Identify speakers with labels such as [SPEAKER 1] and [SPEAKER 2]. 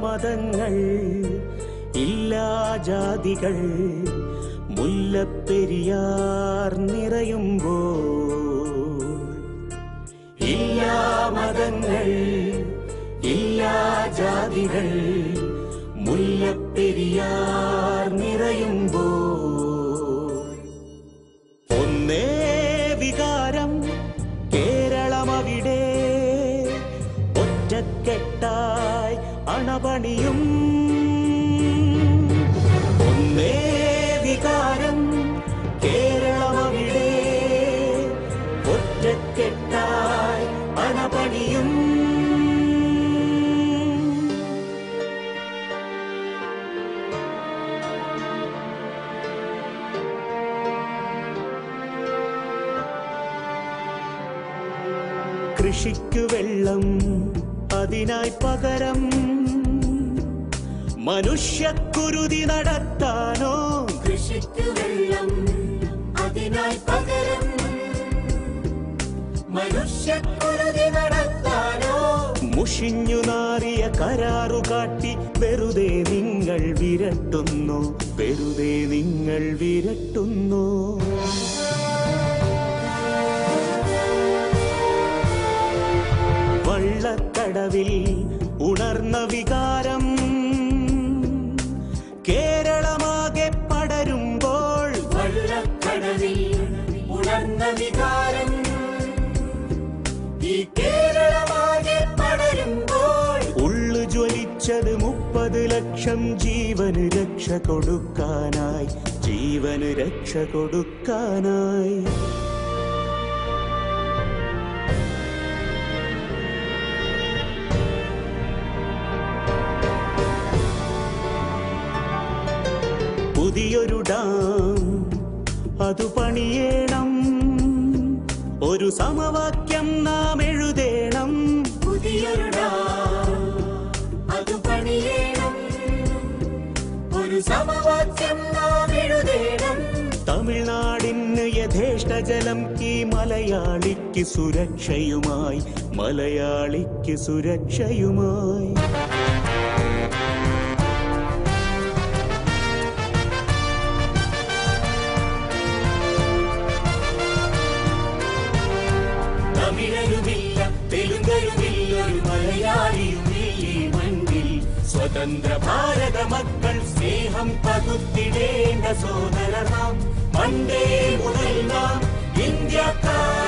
[SPEAKER 1] മതങ്ങൾ ഇല്ലാ ജാതികൾ മുല്ലപ്പെരിയാർ നിറയുമ്പോൾ ഇല്ലാ മതങ്ങൾ ഇല്ലാ ജാതികൾ മുല്ലപ്പെരിയാർ നിറയുമ്പോൾ ഒന്നേ വികാരം കേരളമവിടെ ഒറ്റക്കെട്ടായി അണപണിയും ഒന്നേ വികാരം കേരളമവിടെ ഒറ്റക്കെട്ടായി അണപണിയും കൃഷിക്കു വെള്ളം അതിനായി പകരം മനുഷ്യക്കുരുതി നടത്താനോ
[SPEAKER 2] കൃഷിക്കു വെള്ളം അതിനായി പകരം മനുഷ്യക്കുരുതി നടത്താനോ
[SPEAKER 1] മുഷിഞ്ഞു നാറിയ കരാറു കാട്ടി വെറുതെ നിങ്ങൾ വിരട്ടുന്നു വെറുതെ നിങ്ങൾ വിരട്ടുന്നു വള്ളക്കടവിൽ ഉണർന്ന വികാരം കേരളമാകെ പടരുമ്പോൾ
[SPEAKER 2] വള്ളക്കടവിൽ ഉണർന്ന വികാരം ഈ കേരളമാകെ പടരുമ്പോൾ
[SPEAKER 1] ഉള്ളു ജ്വലിച്ചത് 30 ലക്ഷം ജീവന് രക്ഷ കൊടുക്കാനായി ജീവന് രക്ഷ കൊടുക്കാനായി പുതിയൊരു ഡാം അതു പണിയേണം ഒരു സമവാക്യം നാം എഴുതേണം
[SPEAKER 2] പുതിയൊരു ഡാം അതു പണിയേണം ഒരു സമവാക്യം നാം എഴുതേണം
[SPEAKER 1] തമിഴ്നാടിന് യഥേഷ്ട ജലം ഈ മലയാളിക്ക് സുരക്ഷയുമായി മലയാളിക്ക് സുരക്ഷയുമായി
[SPEAKER 2] തമിഴരുമില്ല തെലുങ്കരുമില്ല ഒരു മലയാളിയുമില്ല ഈ മണ്ണിൽ
[SPEAKER 1] സ്വതന്ത്ര ഭാരത മക്കൾ സ്നേഹം പകുത്തിടേണ്ട സോദരർ നാം പണ്ടേ മുതൽ നാം ഇന്ത്യക്കാർ